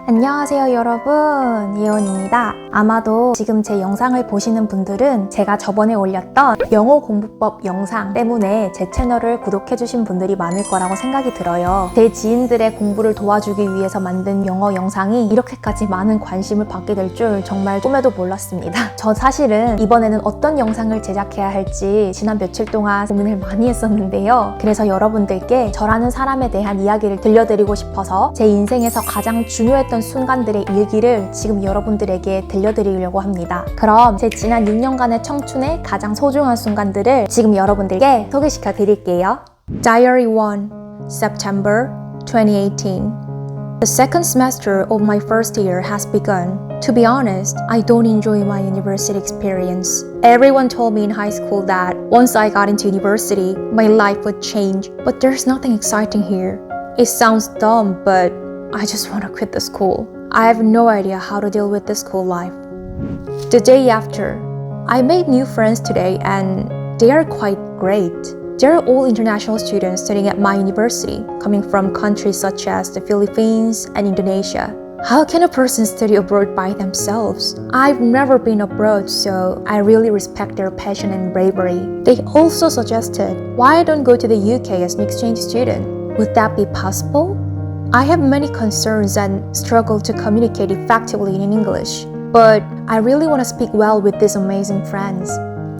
안녕하세요 여러분, 예원입니다. 아마도 지금 제 영상을 보시는 분들은 제가 저번에 올렸던 영어 공부법 영상 때문에 제 채널을 구독해주신 분들이 많을 거라고 생각이 들어요. 제 지인들의 공부를 도와주기 위해서 만든 영어 영상이 이렇게까지 많은 관심을 받게 될 줄 정말 꿈에도 몰랐습니다. 저 사실은 이번에는 어떤 영상을 제작해야 할지 지난 며칠 동안 고민을 많이 했었는데요. 그래서 여러분들께 저라는 사람에 대한 이야기를 들려드리고 싶어서 제 인생에서 가장 중요했던 순간들의 일기를 지금 여러분들에게 들려드리려고 합니다. 그럼 제 지난 6년간의 청춘의 가장 소중한 순간들을 지금 여러분들께 소개시켜 드릴게요. Diary 1, September 2018. The second semester of my first year has begun. To be honest, I don't enjoy my university experience. Everyone told me in high school that once I got into university, my life would change, but there's nothing exciting here. It sounds dumb, but I just want to quit the school. I have no idea how to deal with the school life. The day after, I made new friends today and they are quite great. They're all international students studying at my university, coming from countries such as the Philippines and Indonesia. How can a person study abroad by themselves? I've never been abroad, so I really respect their passion and bravery. They also suggested why I don't go to the UK as an exchange student. Would that be possible? I have many concerns and struggle to communicate effectively in English, but I really want to speak well with these amazing friends.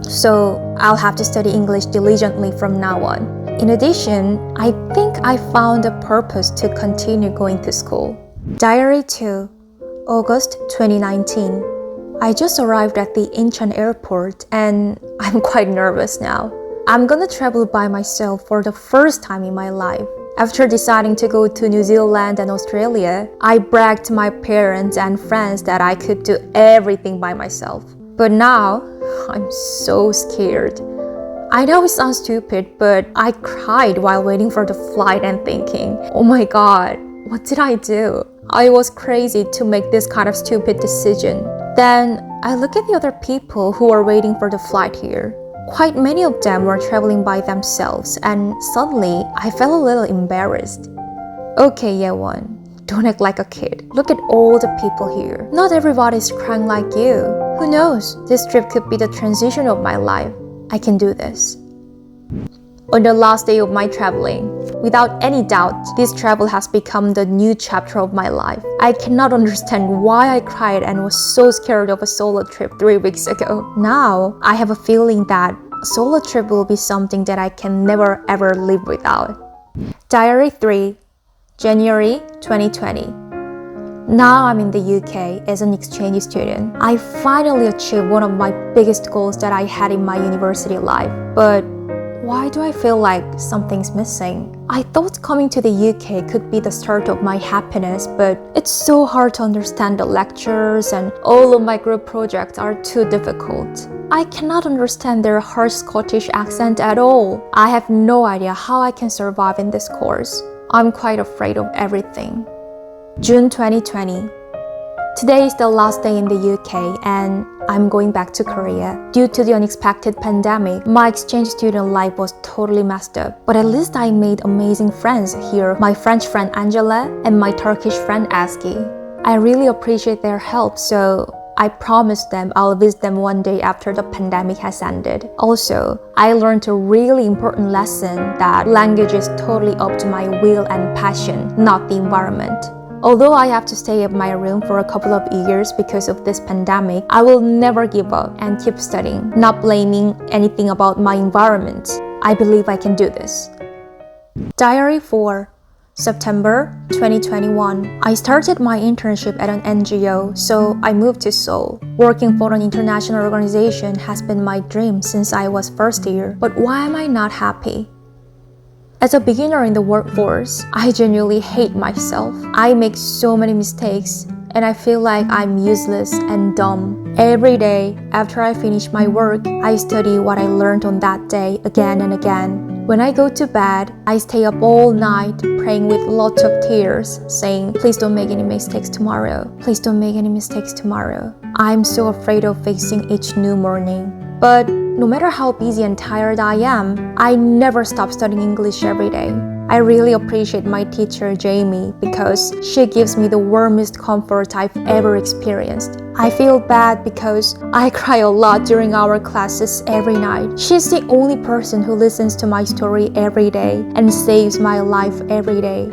So I'll have to study English diligently from now on. In addition, I think I found a purpose to continue going to school. Diary 2, August 2019. I just arrived at the Incheon airport and I'm quite nervous now. I'm gonna travel by myself for the first time in my life. After deciding to go to New Zealand and Australia, I bragged to my parents and friends that I could do everything by myself. But now, I'm so scared. I know it sounds stupid, but I cried while waiting for the flight and thinking, oh my god, what did I do? I was crazy to make this kind of stupid decision. Then, I look at the other people who are waiting for the flight here. Quite many of them were traveling by themselves, and suddenly I felt a little embarrassed. Okay, Yewon, don't act like a kid. Look at all the people here. Not everybody is crying like you. Who knows? This trip could be the transition of my life. I can do this. On the last day of my traveling, without any doubt, this travel has become the new chapter of my life. I cannot understand why I cried and was so scared of a solo trip 3 weeks ago. Now, I have a feeling that a solo trip will be something that I can never ever live without. Diary 3, January 2020. Now I'm in the UK as an exchange student. I finally achieved one of my biggest goals that I had in my university life. But why do I feel like something's missing? I thought coming to the UK could be the start of my happiness, but it's so hard to understand the lectures and all of my group projects are too difficult. I cannot understand their harsh Scottish accent at all. I have no idea how I can survive in this course. I'm quite afraid of everything. June 2020. Today is the last day in the UK and I'm going back to Korea. Due to the unexpected pandemic, my exchange student life was totally messed up. But at least I made amazing friends here, my French friend Angela and my Turkish friend Aski. I really appreciate their help, so I promised them I'll visit them one day after the pandemic has ended. Also, I learned a really important lesson that language is totally up to my will and passion, not the environment. Although I have to stay at my room for a couple of years because of this pandemic, I will never give up and keep studying, not blaming anything about my environment. I believe I can do this. Diary 4, September 2021. I started my internship at an NGO, so I moved to Seoul. Working for an international organization has been my dream since I was first year, but why am I not happy? As a beginner in the workforce, I genuinely hate myself. I make so many mistakes and I feel like I'm useless and dumb. Every day, after I finish my work, I study what I learned on that day again and again. When I go to bed, I stay up all night praying with lots of tears, saying, please don't make any mistakes tomorrow. Please don't make any mistakes tomorrow. I'm so afraid of facing each new morning. But no matter how busy and tired I am, I never stop studying English every day. I really appreciate my teacher Jamie because she gives me the warmest comfort I've ever experienced. I feel bad because I cry a lot during our classes every night. She's the only person who listens to my story every day and saves my life every day.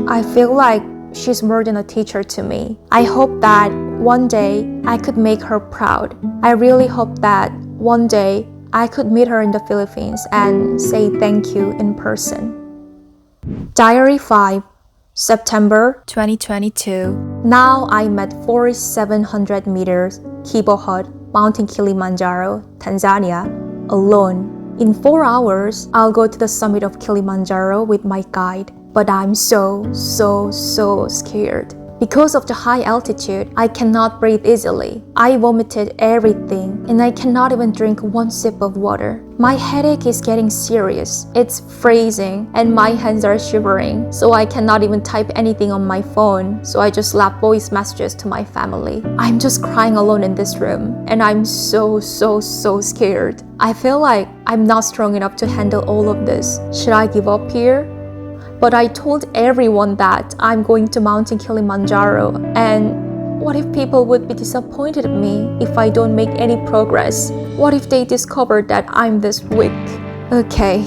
I feel like she's more than a teacher to me. I hope that one day I could make her proud. I really hope that one day I could meet her in the Philippines and say thank you in person. Diary 5, September 2022. Now I'm at 4,700 meters, Kibo Hut, Mountain Kilimanjaro, Tanzania, alone. In 4 hours, I'll go to the summit of Kilimanjaro with my guide. But I'm so scared. Because of the high altitude, I cannot breathe easily. I vomited everything and I cannot even drink one sip of water. My headache is getting serious. It's freezing and my hands are shivering, so I cannot even type anything on my phone. So I just left voice messages to my family. I'm just crying alone in this room and I'm so scared. I feel like I'm not strong enough to handle all of this. Should I give up here? But I told everyone that I'm going to Mountain Kilimanjaro, and what if people would be disappointed in me if I don't make any progress? What if they discover that I'm this weak? Okay,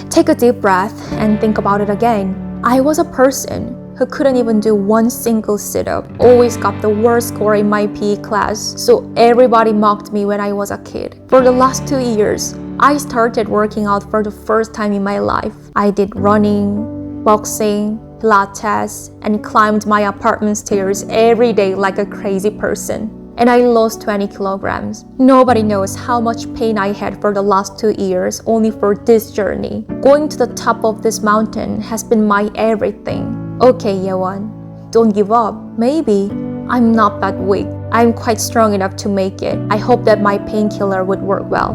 take a deep breath and think about it again. I was a person who couldn't even do one single sit-up, always got the worst score in my PE class, so everybody mocked me when I was a kid. For the last 2 years, I started working out for the first time in my life. I did running, boxing, Pilates, and climbed my apartment stairs every day like a crazy person. And I lost 20 kilograms. Nobody knows how much pain I had for the last 2 years only for this journey. Going to the top of this mountain has been my everything. Okay, Yeon, don't give up. Maybe I'm not that weak. I'm quite strong enough to make it. I hope that my painkiller would work well.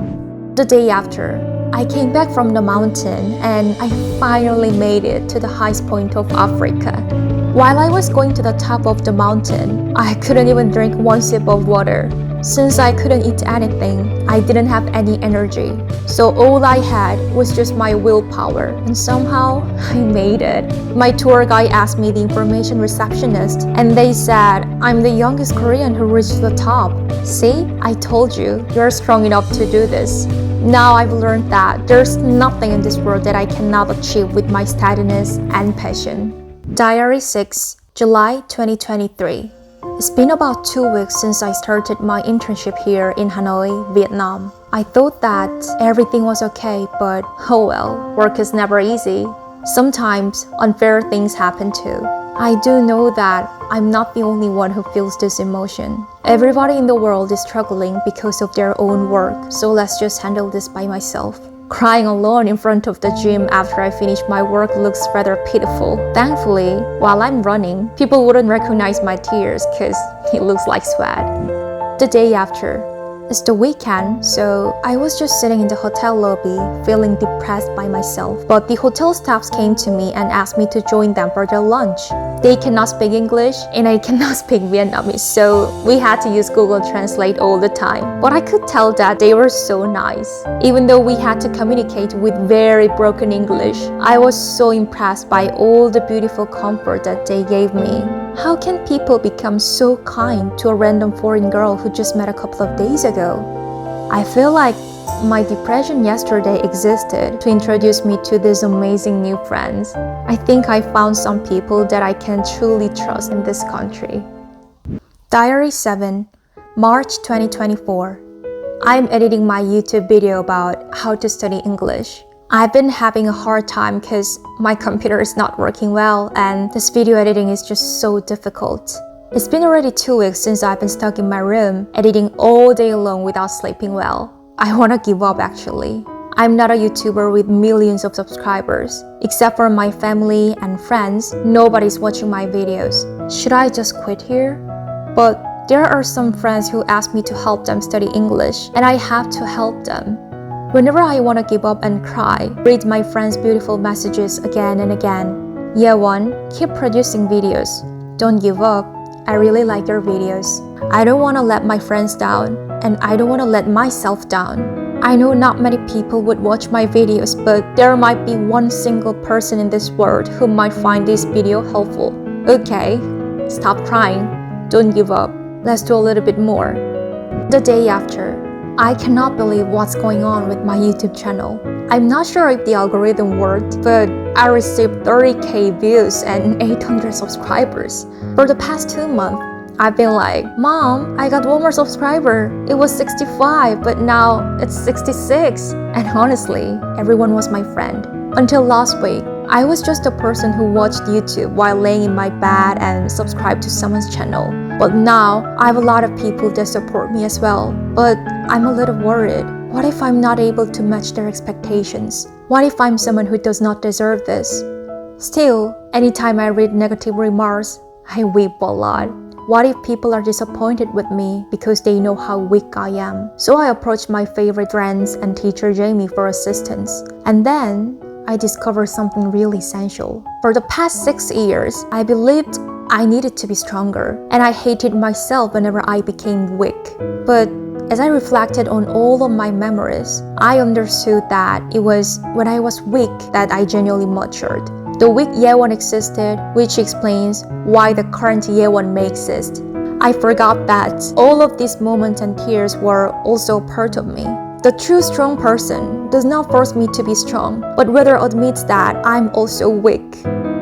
The day after, I came back from the mountain and I finally made it to the highest point of Africa. While I was going to the top of the mountain, I couldn't even drink one sip of water. Since I couldn't eat anything, I didn't have any energy. So all I had was just my willpower, and somehow I made it. My tour guide asked me the information receptionist, and they said I'm the youngest Korean who reached the top. See, I told you, you're strong enough to do this. Now I've learned that there's nothing in this world that I cannot achieve with my steadiness and passion. Diary 6, July 2023. It's been about 2 weeks since I started my internship here in Hanoi, Vietnam. I thought that everything was okay, but oh well, work is never easy. Sometimes unfair things happen too. I do know that I'm not the only one who feels this emotion. Everybody in the world is struggling because of their own work, so let's just handle this by myself. Crying alone in front of the gym after I finish my work looks rather pitiful. Thankfully, while I'm running, people wouldn't recognize my tears because it looks like sweat. The day after, it's the weekend, so I was just sitting in the hotel lobby feeling depressed by myself. But the hotel staffs came to me and asked me to join them for their lunch. They cannot speak English and I cannot speak Vietnamese, so we had to use Google Translate all the time. But I could tell that they were so nice. Even though we had to communicate with very broken English, I was so impressed by all the beautiful comfort that they gave me. How can people become so kind to a random foreign girl who just met a couple of days ago? I feel like my depression yesterday existed to introduce me to these amazing new friends. I think I found some people that I can truly trust in this country. Diary 7, March 2024. I'm editing my YouTube video about how to study English. I've been having a hard time because my computer is not working well and this video editing is just so difficult. It's been already 2 weeks since I've been stuck in my room, editing all day long without sleeping well. I wanna give up actually. I'm not a YouTuber with millions of subscribers. Except for my family and friends, nobody's watching my videos. Should I just quit here? But there are some friends who ask me to help them study English, and I have to help them. Whenever I want to give up and cry, read my friends' beautiful messages again and again. Yeon, keep producing videos. Don't give up. I really like your videos. I don't want to let my friends down, and I don't want to let myself down. I know not many people would watch my videos, but there might be one single person in this world who might find this video helpful. Okay, stop crying. Don't give up. Let's do a little bit more. The day after, I cannot believe what's going on with my YouTube channel. I'm not sure if the algorithm worked, but I received 30k views and 800 subscribers. For the past 2 months, I've been like, Mom, I got one more subscriber. It was 65, but now it's 66. And honestly, everyone was my friend. Until last week, I was just a person who watched YouTube while laying in my bed and subscribed to someone's channel. But now, I have a lot of people that support me as well. But I'm a little worried. What if I'm not able to match their expectations? What if I'm someone who does not deserve this? Still, anytime I read negative remarks, I weep a lot. What if people are disappointed with me because they know how weak I am? So I approached my favorite friends and teacher Jamie for assistance. And then, I discovered something really essential. For the past 6 years, I believed I needed to be stronger, and I hated myself whenever I became weak. But as I reflected on all of my memories, I understood that it was when I was weak that I genuinely matured. The weak Yewon existed, which explains why the current Yewon may exist. I forgot that all of these moments and tears were also part of me. The true strong person does not force me to be strong, but rather admits that I'm also weak.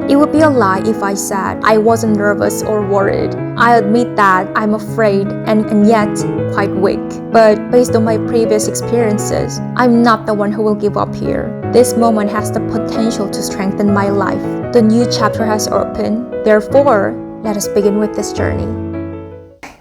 It would be a lie if I said I wasn't nervous or worried. I admit that I'm afraid and yet quite weak. But based on my previous experiences, I'm not the one who will give up here. This moment has the potential to strengthen my life. The new chapter has opened. Therefore, let us begin with this journey.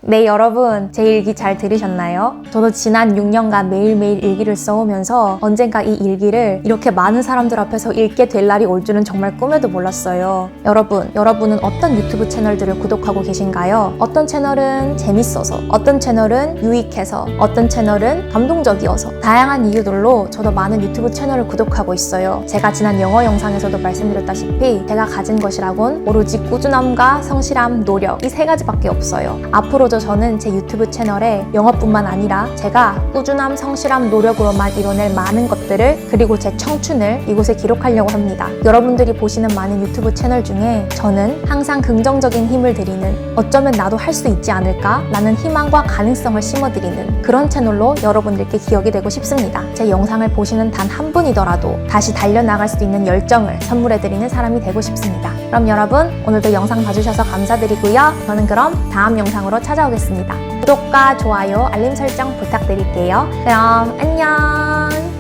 네, 여러분, 제 일기 잘 들으셨나요? 저도 지난 6년간 매일매일 일기를 써오면서 언젠가 이 일기를 이렇게 많은 사람들 앞에서 읽게 될 날이 올 줄은 정말 꿈에도 몰랐어요. 여러분은 어떤 유튜브 채널들을 구독하고 계신가요? 어떤 채널은 재밌어서, 어떤 채널은 유익해서, 어떤 채널은 감동적이어서 다양한 이유들로 저도 많은 유튜브 채널을 구독하고 있어요. 제가 지난 영어 영상에서도 말씀드렸다시피 제가 가진 것이라곤 오로지 꾸준함과 성실함, 노력 이 3가지밖에 없어요. 앞으로도 저는 제 유튜브 채널에 영어뿐만 아니라 제가 꾸준함, 성실함, 노력으로만 이뤄낼 많은 것들을 그리고 제 청춘을 이곳에 기록하려고 합니다. 여러분들이 보시는 많은 유튜브 채널 중에 저는 항상 긍정적인 힘을 드리는 어쩌면 나도 할 수 있지 않을까? 라는 희망과 가능성을 심어드리는 그런 채널로 여러분들께 기억이 되고 싶습니다. 제 영상을 보시는 단 한 분이더라도 다시 달려나갈 수 있는 열정을 선물해드리는 사람이 되고 싶습니다. 그럼 여러분 오늘도 영상 봐주셔서 감사드리고요. 저는 그럼 다음 영상으로 찾아오겠습니다. 구독과 좋아요, 알림 설정 부탁드릴게요. 그럼 안녕!